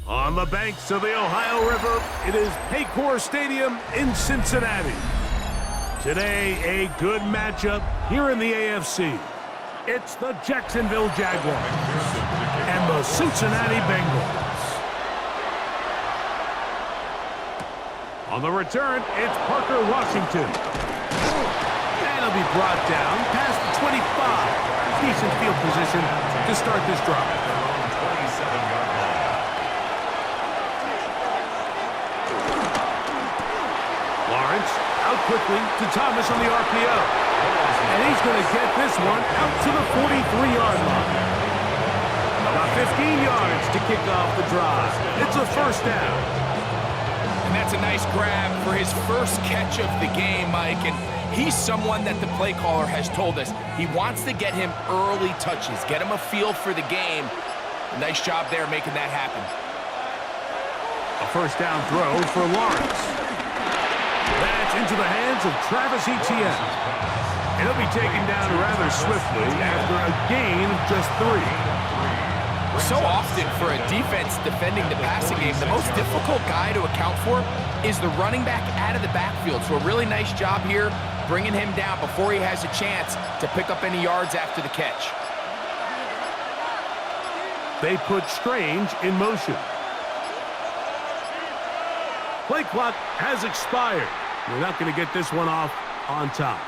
On the banks of the Ohio River, it is Paycor Stadium in Cincinnati. Today, a good matchup here in the AFC. It's the Jacksonville Jaguars and the Cincinnati Bengals. On the return, it's Parker Washington. And he'll be brought down past the 25. Decent field position to start this drive. Out quickly to Thomas on the RPO. And he's going to get this one out to the 43-yard line. About 15 yards to kick off the drive. It's a first down. And that's a nice grab for his first catch of the game, Mike. And he's someone that the play caller has told us he wants to get him early touches, get him a feel for the game. A nice job there making that happen. A first down throw for Lawrence. That's into the hands of Travis Etienne. And he'll be taken down rather swiftly after a gain of just 3. So often for a defense defending the passing game, the most difficult guy to account for is the running back out of the backfield. So a really nice job here bringing him down before he has a chance to pick up any yards after the catch. They put Strange in motion. Play clock has expired. We're not going to get this one off on time.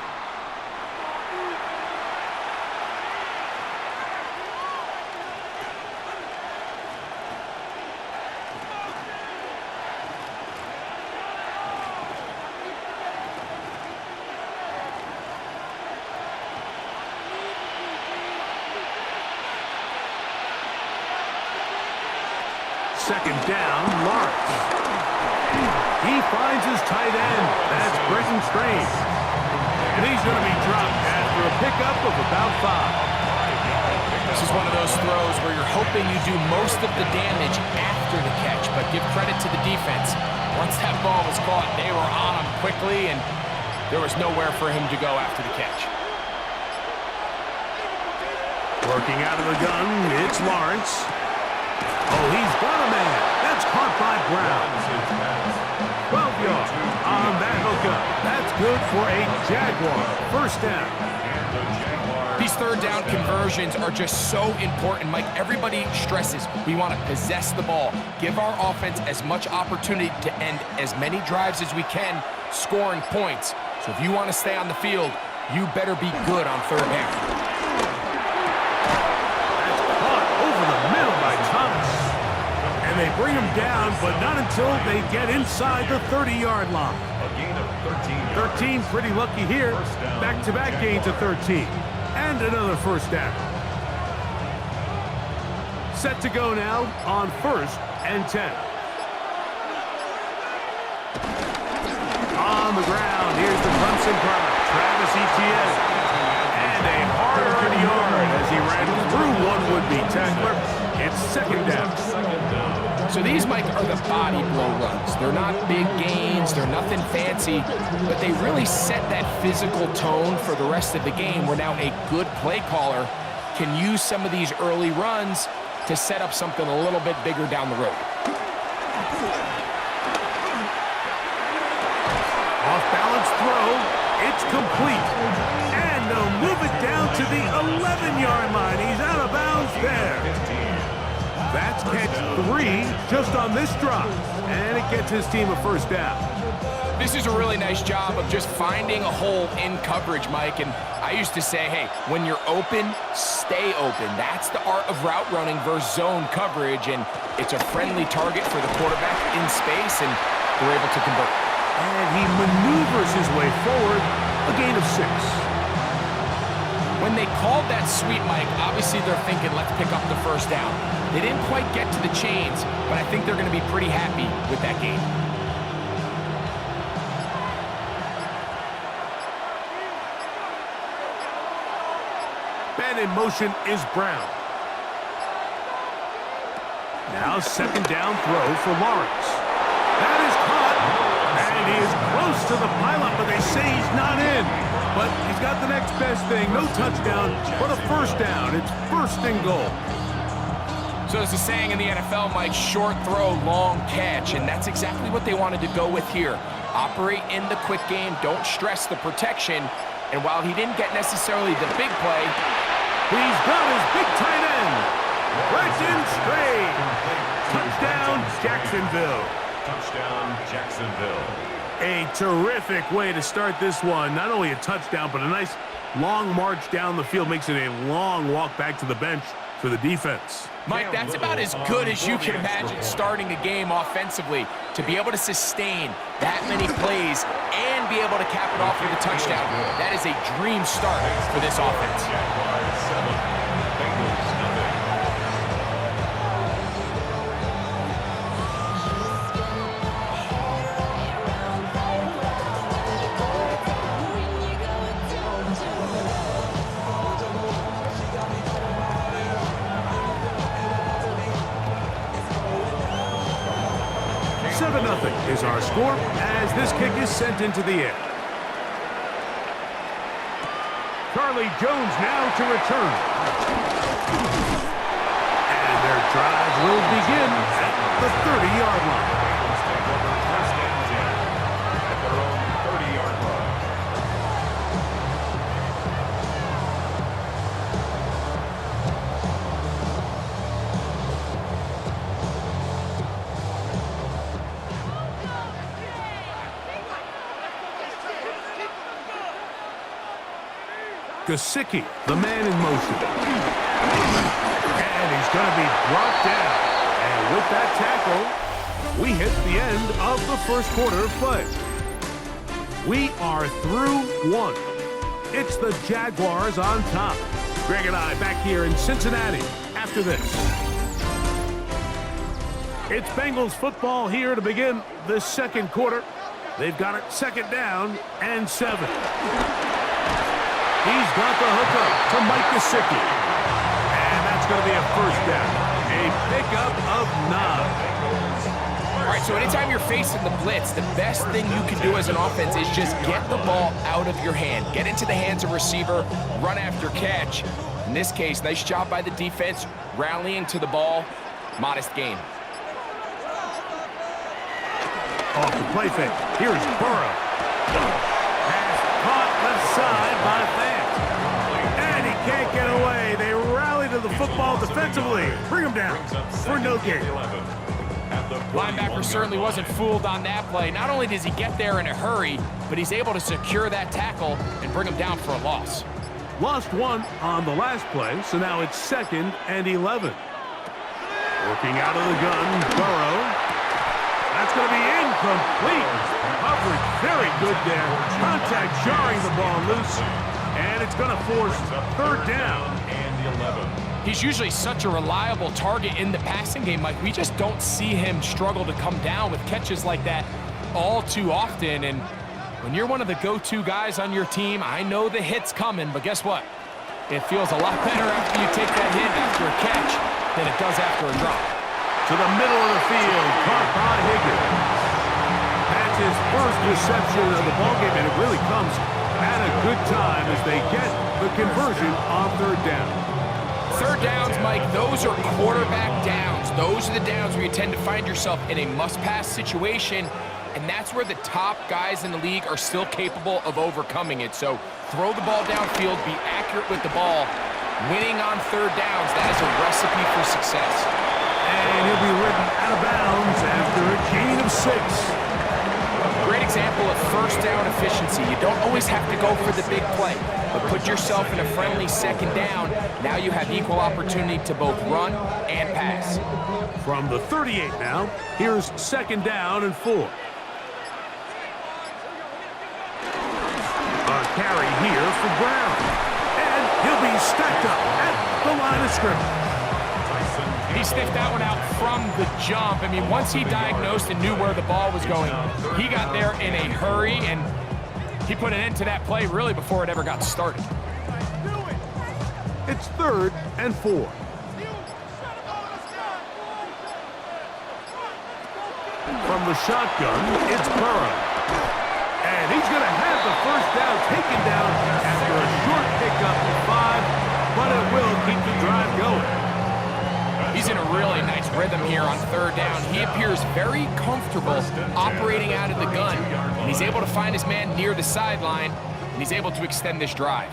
Second down, Lawrence. He finds his tight end. That's Brenton Strange. And he's going to be dropped after a pickup of about 5. This is one of those throws where you're hoping you do most of the damage after the catch, but give credit to the defense. Once that ball was caught, they were on him quickly, and there was nowhere for him to go after the catch. Working out of the gun, it's Lawrence. Oh, he's got a man. That's caught by Brown. 12 yards on that hookup. That's good for a Jaguar. First down. These third down conversions are just so important, Mike. Everybody stresses we want to possess the ball, give our offense as much opportunity to end as many drives as we can, scoring points. So if you want to stay on the field, you better be good on third down. That's caught over the middle by Thomas. And they bring him down, but not until they get inside the 30-yard line. A gain of 13. 13, pretty lucky here. Back-to-back gains of 13. And another first down. Set to go now on 1st and 10. On the ground, here's the Clemson product, Travis Etienne. And a hard-earned yard as he ran through one would-be tackler. It's second down. So these, Mike, are the body blow runs. They're not big gains, they're nothing fancy, but they really set that physical tone for the rest of the game where now a good play caller can use some of these early runs to set up something a little bit bigger down the road. Off-balance throw, it's complete. And they'll move it down to the 11-yard line. He's out of bounds there. That's catch 3 just on this drop. And it gets his team a first down. This is a really nice job of just finding a hole in coverage, Mike. And I used to say, hey, when you're open, stay open. That's the art of route running versus zone coverage. And it's a friendly target for the quarterback in space, and they're able to convert. And he maneuvers his way forward, a gain of 6. When they called that sweep, Mike, obviously they're thinking, let's pick up the first down. They didn't quite get to the chains, but I think they're going to be pretty happy with that game. Man in motion is Brown. Now second down throw for Lawrence. That is caught. And he is close to the pilot, but they say he's not in. But he's got the next best thing. No touchdown, but a first down. It's 1st and goal. So there's a saying in the NFL, Mike, short throw, long catch, and that's exactly what they wanted to go with here. Operate in the quick game, don't stress the protection, and while he didn't get necessarily the big play, he's got his big tight end. Right in straight. Touchdown, Jacksonville. Touchdown, Jacksonville. A terrific way to start this one. Not only a touchdown, but a nice long march down the field. Makes it a long walk back to the bench for the defense. Mike, that's about as good as you can imagine starting a game offensively. To be able to sustain that many plays and be able to cap it off with a touchdown, that is a dream start for this offense. Jaguars 7, Bengals nothing. Nothing is our score as this kick is sent into the air. Charlie Jones now to return. And their drive will begin at the 30-yard line. First and 10 at their own 30-yard line. Gesicki, the man in motion. And he's going to be brought down. And with that tackle, we hit the end of the first quarter of play. We are through one. It's the Jaguars on top. Greg and I back here in Cincinnati after this. It's Bengals football here to begin the second quarter. They've got it second down and 7. He's got the hookup to Mike Gesicki. And that's going to be a first down. A pickup of 9. All right, so anytime you're facing the blitz, the best thing you can do as an offense is just get the ball out of your hand. Get into the hands of receiver, run after catch. In this case, nice job by the defense, rallying to the ball. Modest gain. Off the play fake. Here's Burrow. Pass caught left side by Fant. And he can't get away. They rally to the football defensively. Bring him down for no gain. Linebacker certainly wasn't fooled on that play. Not only does he get there in a hurry, but he's able to secure that tackle and bring him down for a loss. Lost one on the last play, so now it's 2nd and 11. Working out of the gun, Burrow. That's going to be incomplete. Coverage very good there. Contact jarring the ball loose. And it's going to force 3rd down. And 11. He's usually such a reliable target in the passing game, Mike. We just don't see him struggle to come down with catches like that all too often. And when you're one of the go-to guys on your team, I know the hit's coming, but guess what? It feels a lot better after you take that hit after a catch than it does after a drop. To the middle of the field, caught by Higgins. That's his first reception of the ballgame, and it really comes at a good time as they get the conversion on 3rd down. 3rd downs, Mike, those are quarterback downs. Those are the downs where you tend to find yourself in a must-pass situation, and that's where the top guys in the league are still capable of overcoming it. So throw the ball downfield, be accurate with the ball. Winning on 3rd downs, that is a recipe for success. And he'll be ridden out of bounds after a gain of 6. Great example of first down efficiency. You don't always have to go for the big play, but put yourself in a friendly 2nd down. Now you have equal opportunity to both run and pass. From the 38 now, here's 2nd down and 4. A carry here for Brown. And he'll be stacked up at the line of scrimmage. He sniffed that one out from the jump. I mean, once he diagnosed and knew where the ball was going, he got there in a hurry, and he put an end to that play really before it ever got started. It's 3rd and 4. From the shotgun, it's Burrow. And he's going to have the first down taken down after a short pickup of 5, but it will keep the drive going. He's in a really nice rhythm here on third down. He appears very comfortable operating out of the gun, and he's able to find his man near the sideline, and he's able to extend this drive.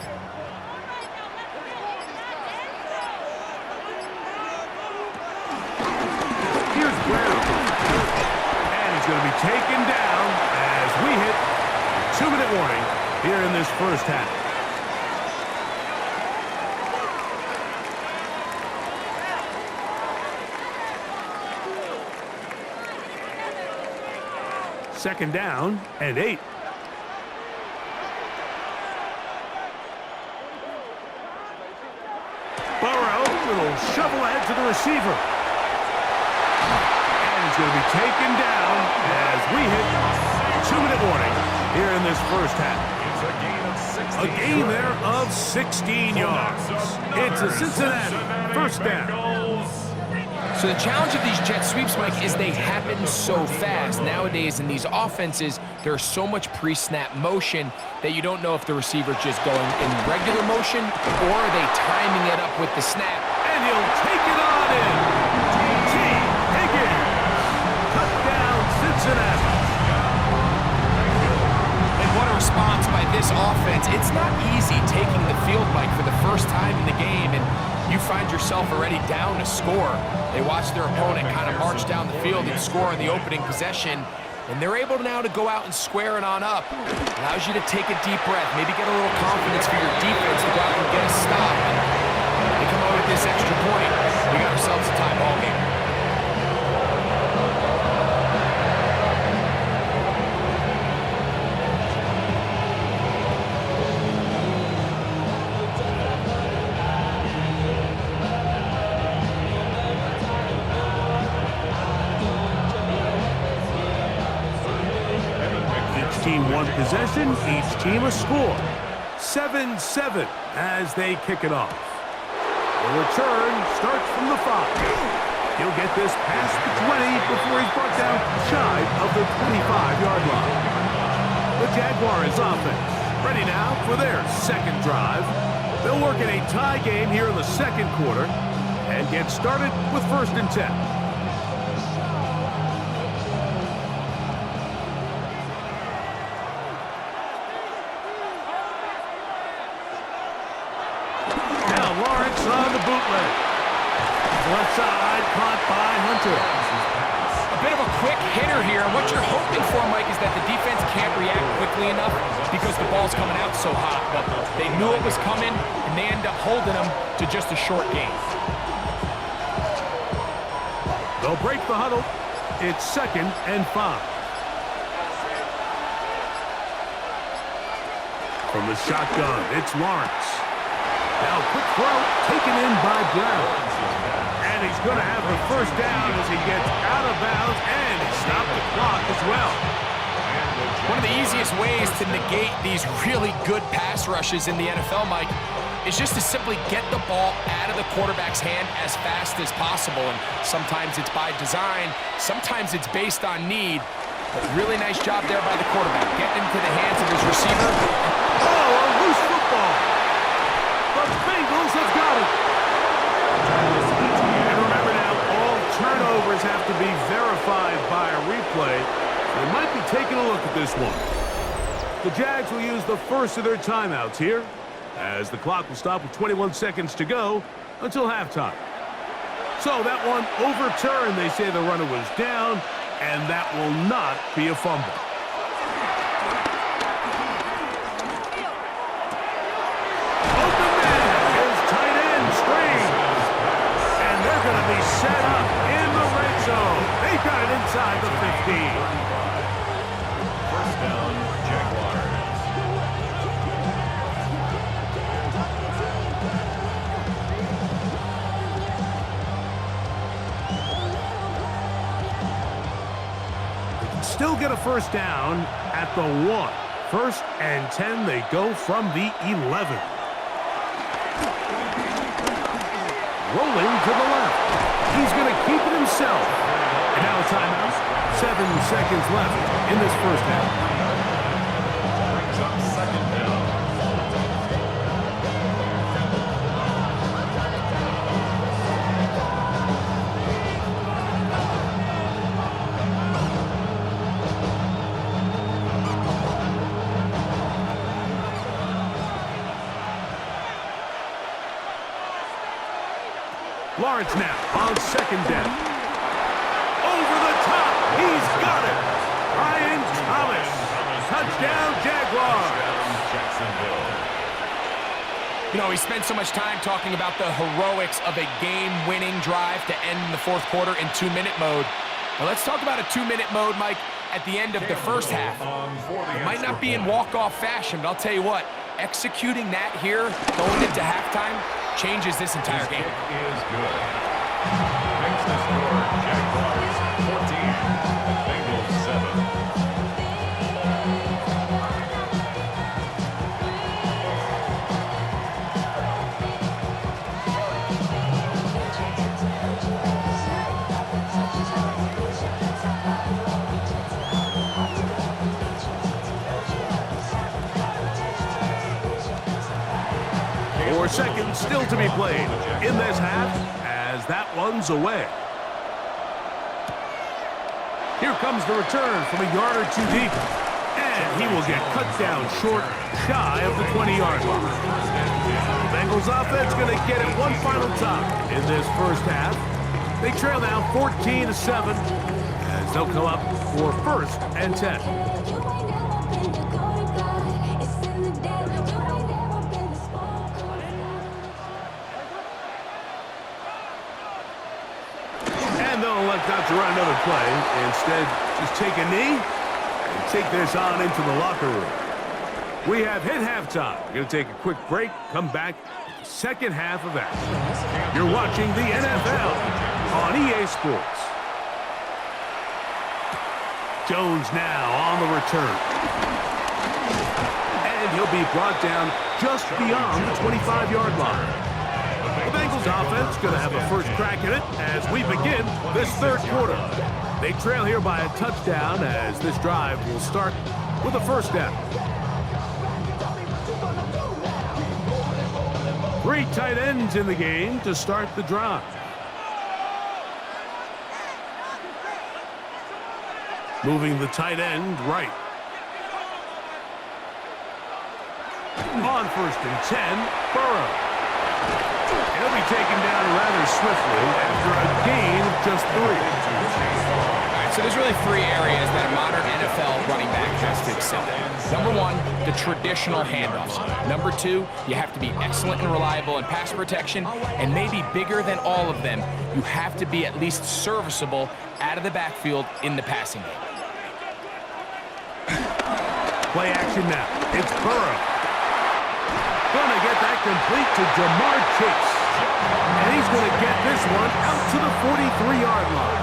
Here's Brown. And he's going to be taken down as we hit a 2-minute warning here in this first half. Second down and 8. Burrow, little shovel ahead to the receiver. And he's going to be taken down as we hit a 2-minute warning here in this first half. A gain there of 16 yards. It's a Cincinnati first down. So the challenge of these jet sweeps, Mike, is they happen so fast. Nowadays in these offenses, there's so much pre-snap motion that you don't know if the receiver's just going in regular motion or are they timing it up with the snap. And he'll take it on in. T. Higgins. Touchdown, Cincinnati. And what a response by this offense. It's not easy taking the field, Mike, for the first time in the game, and you find yourself already down to score. They watch their opponent kind of march down the field and score in the opening possession, and they're able now to go out and square it on up. Allows you to take a deep breath, maybe get a little confidence for your defense to go out and get a stop. And they come out with this extra point. We got ourselves a tie ball game. One possession, each team a score. 7-7 as they kick it off. The return starts from the 5. He'll get this past the 20 before he's brought down shy of the 25-yard line. The Jaguars offense ready now for their second drive. They'll work in a tie game here in the second quarter and get started with 1st and 10. On the bootleg. Left side, caught by Hunter. A bit of a quick hitter here. What you're hoping for, Mike, is that the defense can't react quickly enough because the ball's coming out so hot. But they knew it was coming, and they end up holding them to just a short gain. They'll break the huddle. It's 2nd and 5. From the shotgun, it's Lawrence. Now quick throw taken in by Brown. And he's going to have the first down as he gets out of bounds, and he stopped the clock as well. One of the easiest ways to negate these really good pass rushes in the NFL, Mike, is just to simply get the ball out of the quarterback's hand as fast as possible. And sometimes it's by design, sometimes it's based on need. But really nice job there by the quarterback, getting into the hands of his receiver. Oh, a loose football. The Bengals have got it. And remember now, all turnovers have to be verified by a replay. They might be taking a look at this one. The Jags will use the first of their timeouts here, as the clock will stop with 21 seconds to go until halftime. So that one overturned. They say the runner was down, and that will not be a fumble. Set up in the red zone. They got it inside the 15. First down, Jaguars. They can still get a first down at the 1. 1st and 10, they go from the 11. Rolling to the left. He's going to keep it himself. And now a timeout. 7 seconds left in this first half. Brings up 2nd down. Lawrence now on second down. Over the top. He's got it. Ryan Thomas. Touchdown, Jaguars. Jacksonville. You know, we spent so much time talking about the heroics of a game-winning drive to end the fourth quarter in 2-minute mode. Well, let's talk about a 2-minute mode, Mike, at the end of the first half. It might not be in walk-off fashion, but I'll tell you what, executing that here, going into halftime, changes this entire game. Is good. Makes the score Jaguars 14, Bengals 7. Seconds still to be played in this half as that one's away. Here comes the return from a yard or two deep. And he will get cut down short, shy of the 20-yard line. The Bengals offense going to get it one final time in this first half. They trail now 14-7 as they'll come up for 1st and 10. Not to run another play. Instead, just take a knee and take this on into the locker room. We have hit halftime. We're going to take a quick break, come back, second half of action. You're watching the NFL on EA Sports. Jones now on the return. And he'll be brought down just beyond the 25-yard line. The Bengals offense going to have a first crack at it as we begin this third quarter. They trail here by a touchdown as this drive will start with a first down. 3 tight ends in the game to start the drive. Moving the tight end right. On 1st and 10, Burrow. He'll be taken down rather swiftly after a gain of just 3. All right, so there's really 3 areas that a modern NFL running back has to excel at. Number 1, the traditional handoffs. Number 2, you have to be excellent and reliable in pass protection. And maybe bigger than all of them, you have to be at least serviceable out of the backfield in the passing game. Play action now. It's Burrow. Gonna get that complete to Jamar Chase. And he's going to get this one out to the 43-yard line.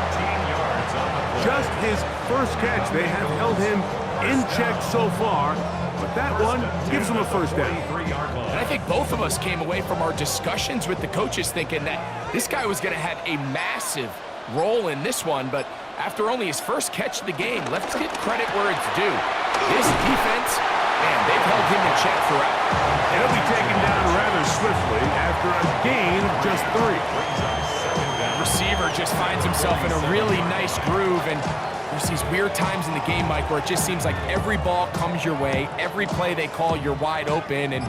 Just his first catch. They have held him in check so far, but that one gives him a first down. And I think both of us came away from our discussions with the coaches thinking that this guy was going to have a massive role in this one, but after only his first catch of the game, let's get credit where it's due. This defense, man, they've held him in check throughout. He'll be taken down rather swiftly after a gain of just 3. Receiver just finds himself in a really nice groove, and there's these weird times in the game, Mike, where it just seems like every ball comes your way, every play they call, you're wide open, and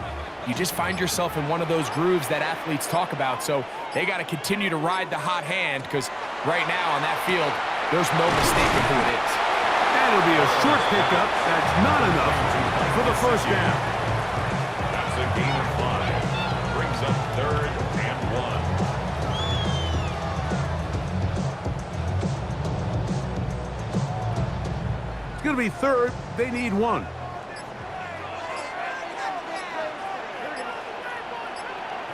you just find yourself in one of those grooves that athletes talk about. So they got to continue to ride the hot hand, because right now on that field, there's no mistaking who it is. And it'll be a short pickup. That's not enough for the first down. That's a gain of 5. Brings up 3rd and 1. It's going to be 3rd. They need 1.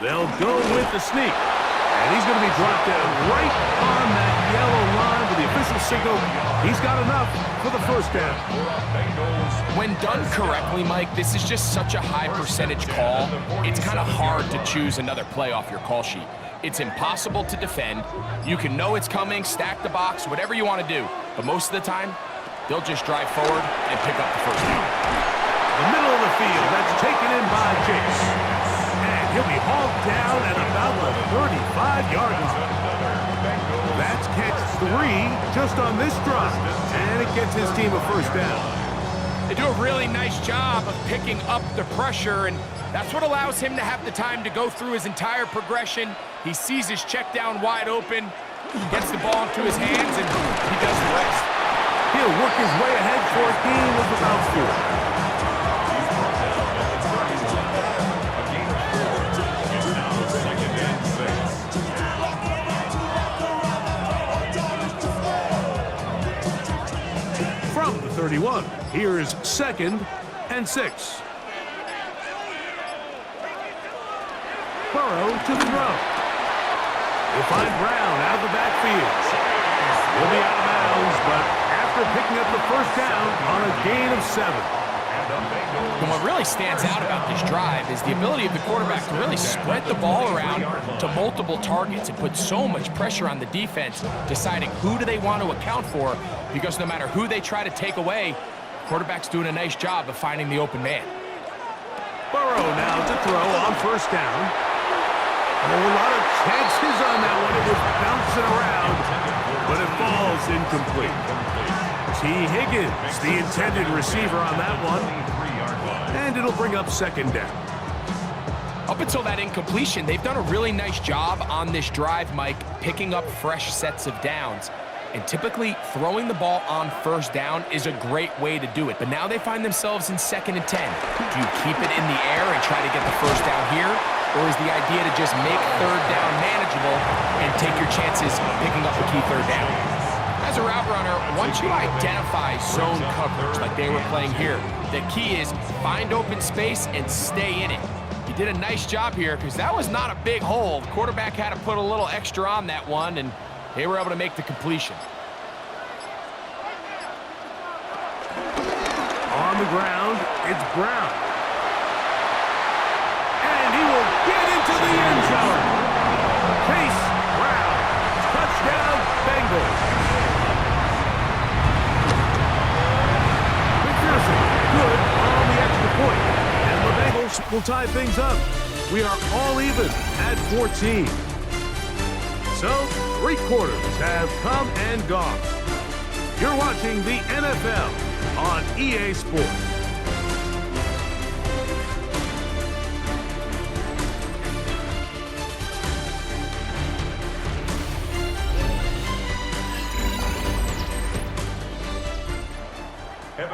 They'll go with the sneak. And he's going to be dropped down right on that yellow line with the official signal. He's got enough for the first down. When done correctly, Mike, this is just such a high percentage call. It's kind of hard to choose another play off your call sheet. It's impossible to defend. You can know it's coming, stack the box, whatever you want to do. But most of the time, they'll just drive forward and pick up the first down. The middle of the field, that's taken in by Chase. And he'll be hauled down at about the 35-yard line. That's catch 3 just on this drive. And it gets his team a first down. They do a really nice job of picking up the pressure, and That's what allows him to have the time to go through his entire progression. He sees his check down wide open, gets the ball into his hands, and he does the rest. He'll work his way ahead for a gain of about 4. From the 31, here's 2nd and 6. Burrow to throw. He'll find Brown out of the backfield. He'll be out of bounds, but after picking up the first down on a gain of 7. And what really stands out about this drive is the ability of the quarterback to really spread the ball around to multiple targets and put so much pressure on the defense, deciding who do they want to account for, because no matter who they try to take away, the quarterback's doing a nice job of finding the open man. Burrow now to throw on first down. A lot of chances on that one. It was bouncing around, but it falls incomplete. T. Higgins, the intended receiver on that one. And it'll bring up 2nd down. Up until that incompletion, they've done a really nice job on this drive, Mike, picking up fresh sets of downs. And typically, throwing the ball on first down is a great way to do it. But now they find themselves in 2nd and 10. Do you keep it in the air and try to get the first down here? Or is the idea to just make 3rd down manageable and take your chances picking up a key 3rd down? As a route runner, once you identify zone coverage like they were playing here, the key is find open space and stay in it. He did a nice job here because that was not a big hole. The quarterback had to put a little extra on that one, and they were able to make the completion. On the ground, it's Brown. And he will get into the end zone. Chase Brown. Touchdown, Bengals. McPherson, good on the extra point. And the Bengals will tie things up. We are all even at 14. So, 3 quarters have come and gone. You're watching the NFL on EA Sports.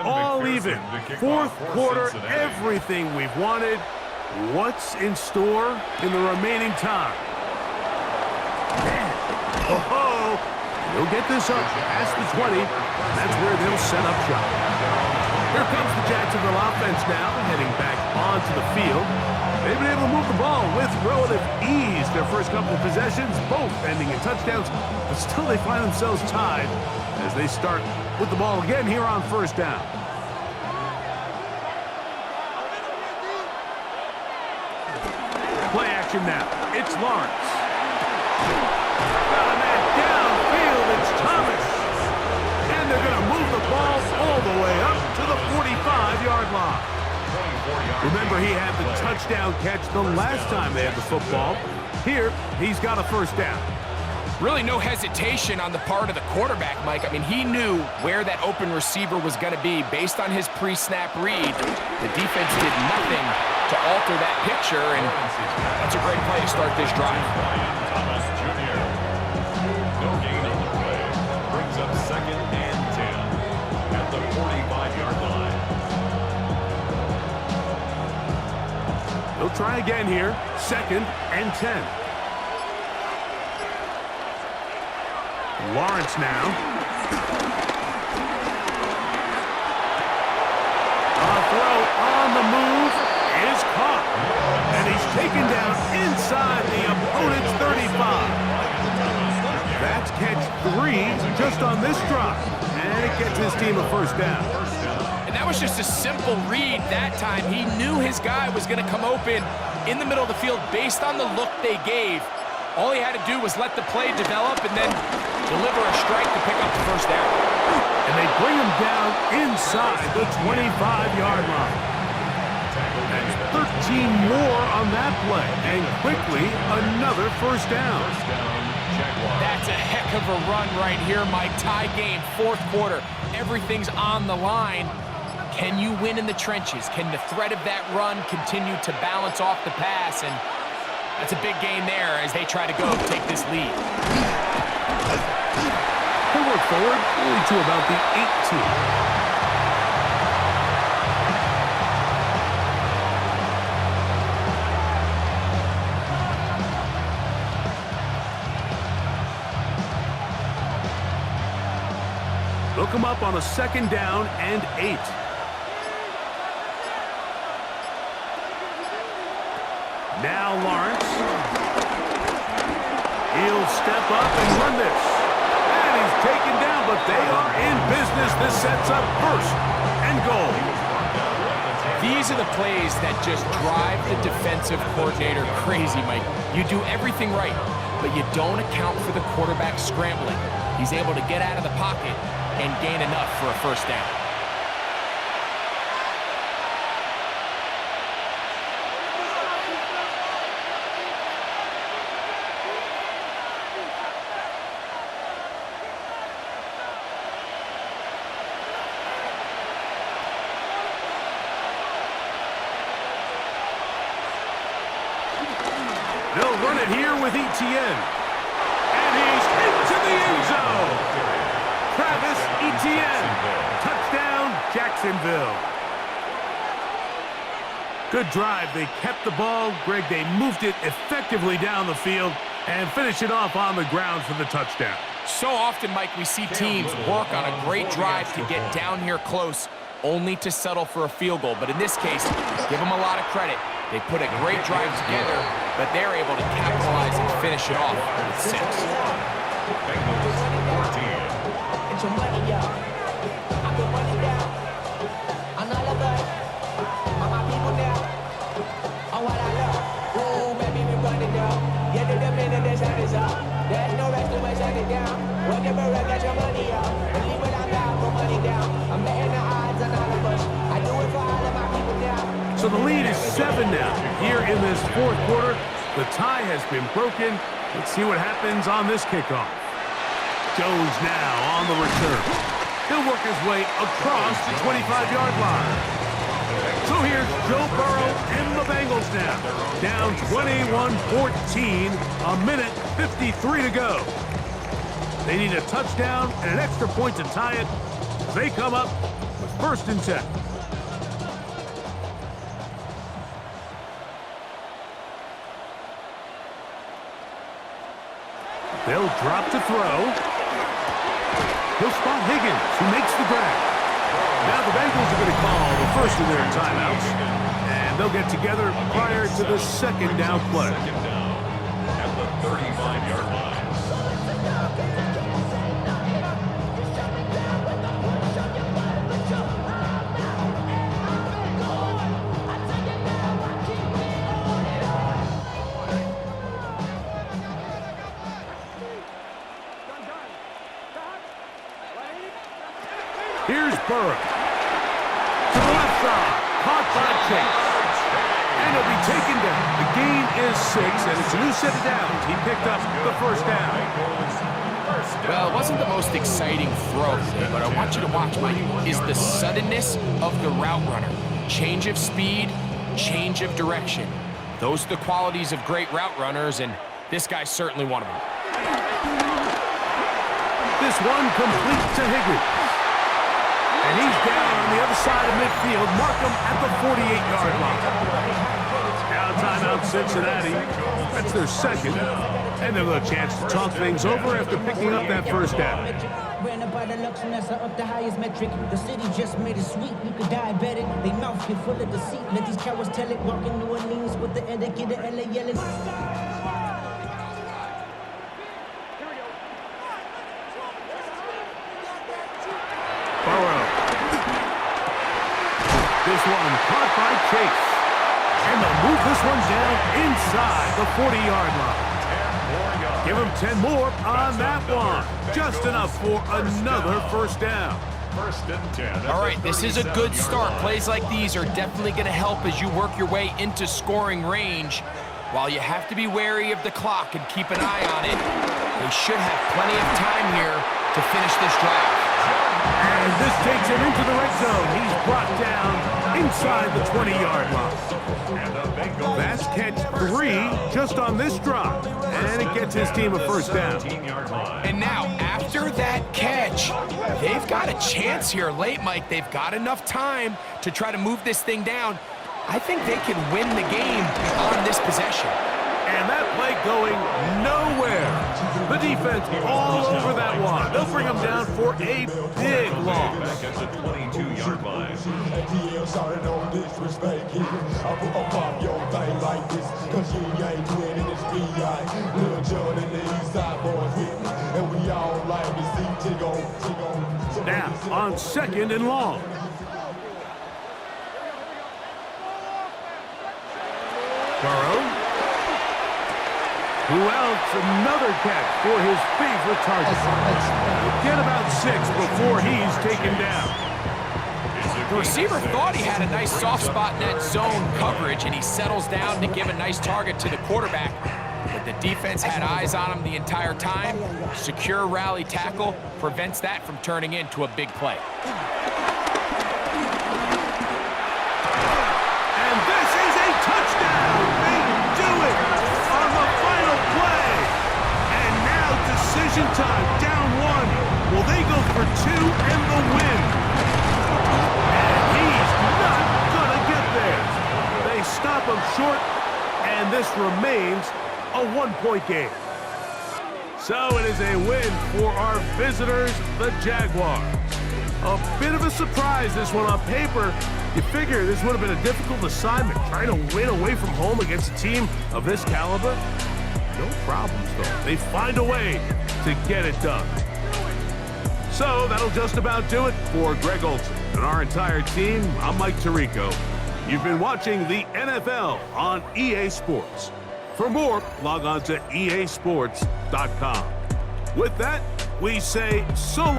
All even. 4th quarter, everything we've wanted. What's in store in the remaining time? Oh, they'll get this up past the 20. That's where they'll set up shop. Here comes the Jacksonville offense now, heading back onto the field. They've been able to move the ball with relative ease their first couple of possessions, both ending in touchdowns, but still they find themselves tied as they start with the ball again here on first down. Play action now. It's Lawrence. Got a man downfield. It's Thomas. And they're going to move the ball all the way up to the 45-yard line. Remember, he had the touchdown catch the last time they had the football. Here, he's got a first down. Really no hesitation on the part of the quarterback, Mike. I mean, he knew where that open receiver was going to be based on his pre-snap read. The defense did nothing to alter that picture, and that's a great play to start this drive. Thomas Jr. No gain on the play. Brings up 2nd and 10 at the 45-yard line. They'll try again here. 2nd and 10. Lawrence now. A throw on the move is caught. And he's taken down inside the opponent's 35. That's catch 3 just on this drop. And it gets his team a first down. And that was just a simple read that time. He knew his guy was going to come open in the middle of the field based on the look they gave. All he had to do was let the play develop and then deliver a strike to pick up the first down. And they bring him down inside the 25-yard line. That's 13 more on that play. And quickly, another first down. That's a heck of a run right here, Mike. Tie game, 4th quarter. Everything's on the line. Can you win in the trenches? Can the threat of that run continue to balance off the pass? And that's a big gain there as they try to go take this lead. He'll work forward only to about the 18. Look him up on a 2nd down and 8. Now Lawrence. He'll step up and run this. And he's taken down, but they are in business. This sets up 1st and goal. These are the plays that just drive the defensive coordinator crazy, Mike. You do everything right, but you don't account for the quarterback scrambling. He's able to get out of the pocket and gain enough for a 1st down. They'll run it here with Etienne. And he's into the end zone. Travis Etienne. Touchdown, Jacksonville. Good drive. They kept the ball. Greg, they moved it effectively down the field and finished it off on the ground for the touchdown. So often, Mike, we see teams work on a great drive to get down here close, only to settle for a field goal. But in this case, give them a lot of credit. They put a great drive together, but they're able to capitalize and finish it off with 6. Bengals 14. Get your money up. I put money down. I'm not a good. I'm my people now. On what I love. Ooh, baby, we run it down. Yeah, to the minute the sun is up. There's no rest to my shut it down. Whatever, get your money up. Believe what I'm down, put money down. I'm betting the odds on all of us. I do it for all of my people now. So the lead is 7 now. Here in this 4th quarter, the tie has been broken. Let's see what happens on this kickoff. Jones now on the return. He'll work his way across the 25-yard line. So here's Joe Burrow and the Bengals now. Down 21-14, a minute 53 to go. They need a touchdown and an extra point to tie it. They come up with 1st and 10. They'll drop to throw. He'll spot Higgins, who makes the grab. Now the Bengals are going to call the 1st of their timeouts, and they'll get together prior to the 2nd down play. 2nd down at the 35-yard line. Here's Burrow. To the left side. Caught by Chase. And he'll be taken down. The gain is 6, and it's a new set of downs. He picked up the 1st down. Well, it wasn't the most exciting throw today, but I want you to watch, Mike, is the suddenness of the route runner. Change of speed, change of direction. Those are the qualities of great route runners, and this guy's certainly one of them. This one complete to Higgins. And he's down on the other side of midfield. Mark him at the 48-yard line. Now timeout Cincinnati. That's their 2nd. And they'll have a chance to talk things over after picking up that 1st down. Ran up by the Lux, and that's up the highest metric. The city just made it sweet. You could diabetic. They mouth get full of deceit. Let these cowards tell it. Walking New Orleans with the etiquette of LA yelling. Burrow. This one caught by Chase. And they'll move this one down inside the 40-yard line. Give him 10 more on that one. Just enough for another 1st down. 1st and 10. All right, this is a good start. Plays like these are definitely going to help as you work your way into scoring range. While you have to be wary of the clock and keep an eye on it, they should have plenty of time here to finish this drive. And And this takes him into the red zone. He's brought down inside the 20-yard line. And the Bengals. Fast catch 3 just on this drive. And it gets his team a first down. 17-yard line. And now, after that catch, they've got a chance here late, Mike. They've got enough time to try to move this thing down. I think they can win the game on this possession. And that play going nowhere. The defense all over that one. They'll bring him down for a big loss. Back at the 22-yard line. Now on 2nd and long. Burrow. Who else? Another catch for his favorite target. Get about 6 before he's taken down. The receiver thought he had a nice soft spot in that zone coverage, and he settles down to give a nice target to the quarterback. But the defense had eyes on him the entire time. Secure rally tackle prevents that from turning into a big play. And this is a touchdown. They do it on the final play. And now decision time, down 1. Will they go for 2 and the win? And he's not gonna get there. They stop him short, and this remains a 1-point game. So it is a win for our visitors, the Jaguars. A bit of a surprise, this one on paper. You figure this would have been a difficult assignment, trying to win away from home against a team of this caliber. No problems, though. They find a way to get it done. So that'll just about do it for Greg Olson and our entire team. I'm Mike Tirico. You've been watching the NFL on EA Sports. For more, log on to easports.com. With that, we say so